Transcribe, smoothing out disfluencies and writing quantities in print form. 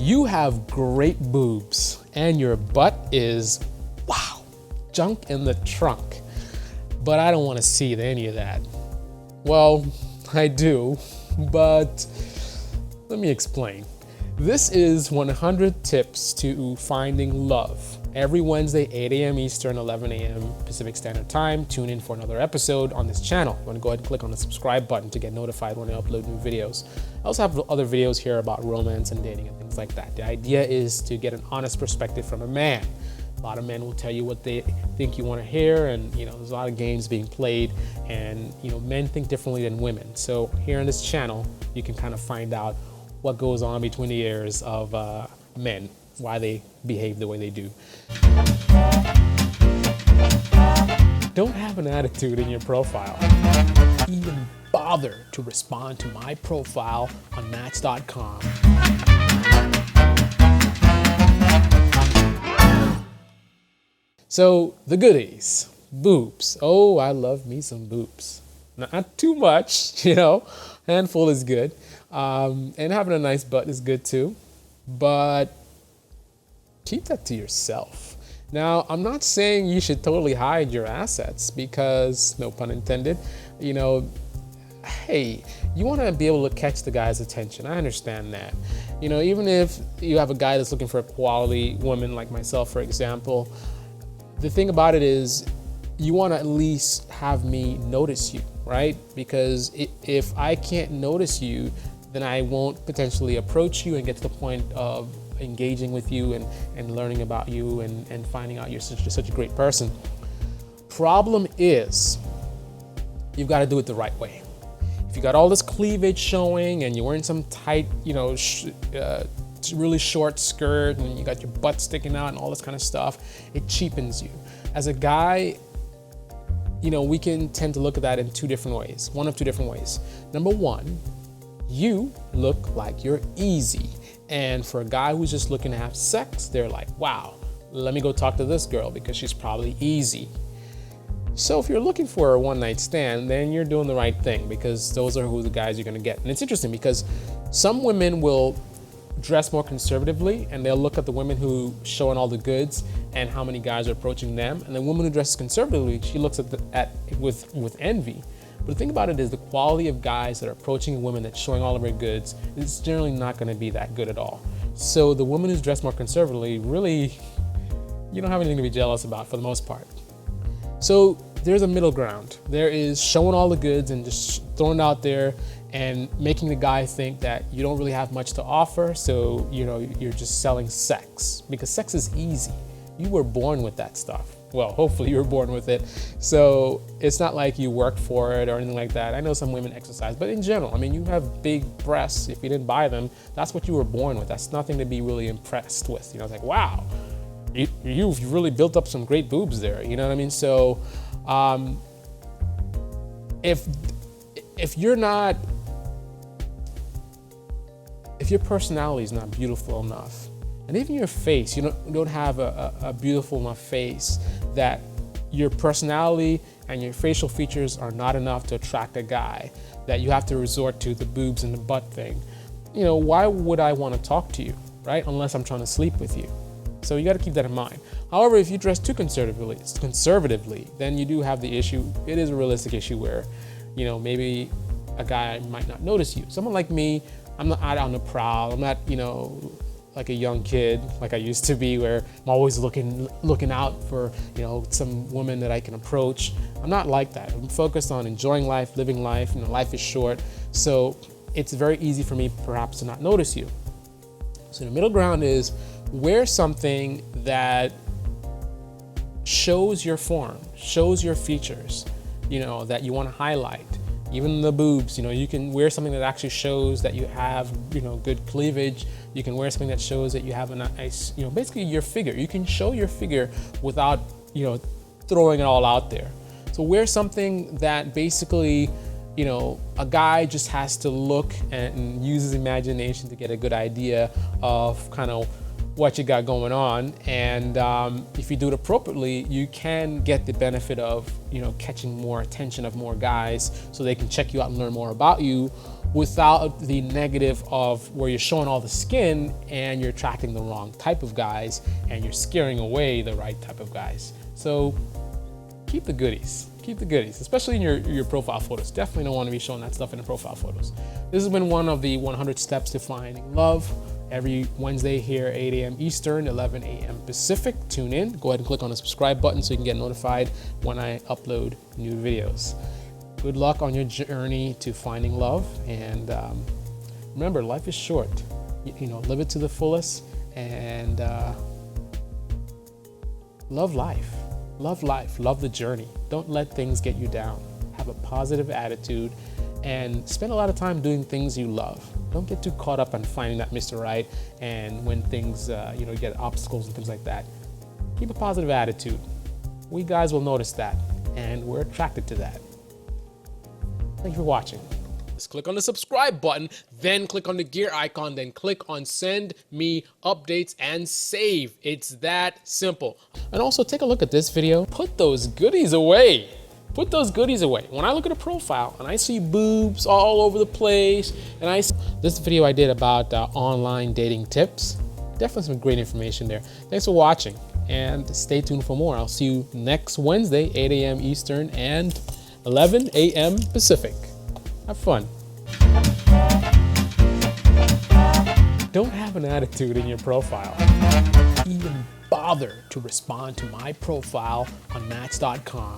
You have great boobs and your butt is, wow, junk in the trunk. But I don't want to see any of that. Well, I do, but let me explain. This is 100 tips to finding love. Every Wednesday, 8 a.m. Eastern, 11 a.m. Pacific Standard Time. Tune in for another episode on this channel. You want to go ahead and click on the subscribe button to get notified when I upload new videos. I also have other videos here about romance and dating and things like that. The idea is to get an honest perspective from a man. A lot of men will tell you what they think you want to hear, and there's a lot of games being played, and men think differently than women. So here on this channel, you can kind of find out what goes on between the ears of men, why they behave the way they do. Don't have an attitude in your profile. Even bother to respond to my profile on Match.com. So the goodies, boobs. Oh, I love me some boobs. Not too much, handful is good. And having a nice butt is good too, but keep that to yourself. Now, I'm not saying you should totally hide your assets because, no pun intended, hey, you want to be able to catch the guy's attention. I understand that. Even if you have a guy that's looking for a quality woman like myself, for example, the thing about it is you want to at least have me notice you, right? Because if I can't notice you, then I won't potentially approach you and get to the point of engaging with you and learning about you and finding out you're such a great person. Problem is, you've got to do it the right way. If you got all this cleavage showing and you're wearing some tight, really short skirt and you got your butt sticking out and all this kind of stuff, it cheapens you. As a guy, we can tend to look at that in one of two different ways. Number one, you look like you're easy. And for a guy who's just looking to have sex, they're like, wow, let me go talk to this girl because she's probably easy. So if you're looking for a one-night stand, then you're doing the right thing because those are who the guys you're gonna get. And it's interesting because some women will dress more conservatively and they'll look at the women who showing all the goods and how many guys are approaching them. And the woman who dresses conservatively, she looks at with envy. But the thing about it is the quality of guys that are approaching a woman that's showing all of her goods is generally not going to be that good at all. So the woman who's dressed more conservatively, really, you don't have anything to be jealous about for the most part. So there's a middle ground. There is showing all the goods and just throwing it out there and making the guy think that you don't really have much to offer. So, you're just selling sex because sex is easy. You were born with that stuff. Well, hopefully you were born with it. So it's not like you work for it or anything like that. I know some women exercise, but in general, you have big breasts. If you didn't buy them, that's what you were born with. That's nothing to be really impressed with. It's like, wow, you've really built up some great boobs there. You know what I mean? So if your personality is not beautiful enough, and even your face, you don't have a beautiful enough face that your personality and your facial features are not enough to attract a guy, that you have to resort to the boobs and the butt thing, why would I want to talk to you, right? Unless I'm trying to sleep with you. So you got to keep that in mind. However, if you dress too conservatively, then you do have the issue. It is a realistic issue where, maybe a guy might not notice you. Someone like me, I'm not out on the prowl. I'm not, like a young kid, like I used to be, where I'm always looking out for, some woman that I can approach. I'm not like that. I'm focused on enjoying life, living life. Life is short. So it's very easy for me perhaps to not notice you. So the middle ground is wear something that shows your form, shows your features, that you want to highlight. Even the boobs, you can wear something that actually shows that you have, good cleavage. You can wear something that shows that you have a nice, basically your figure. You can show your figure without, throwing it all out there. So wear something that basically, a guy just has to look and use his imagination to get a good idea of kind of what you got going on. And if you do it appropriately, you can get the benefit of, catching more attention of more guys so they can check you out and learn more about you without the negative of where you're showing all the skin and you're attracting the wrong type of guys and you're scaring away the right type of guys. So keep the goodies. Keep the goodies, especially in your profile photos. Definitely don't want to be showing that stuff in the profile photos. This has been one of the 100 steps to finding love. Every Wednesday here, 8 a.m. Eastern, 11 a.m. Pacific. Tune in. Go ahead and click on the subscribe button so you can get notified when I upload new videos. Good luck on your journey to finding love. And remember, life is short. Live it to the fullest and love life. Love life. Love the journey. Don't let things get you down. Have a positive attitude and spend a lot of time doing things you love. Don't get too caught up on finding that Mr. Right, and when things, get obstacles and things like that. Keep a positive attitude. We guys will notice that, and we're attracted to that. Thank you for watching. Just click on the subscribe button, then click on the gear icon, then click on send me updates and save. It's that simple. And also take a look at this video. Put those goodies away. Put those goodies away. When I look at a profile and I see boobs all over the place, and I see this video I did about online dating tips, definitely some great information there. Thanks for watching and stay tuned for more. I'll see you next Wednesday, 8 a.m. Eastern and 11 a.m. Pacific. Have fun. Don't have an attitude in your profile. Even bother to respond to my profile on Match.com.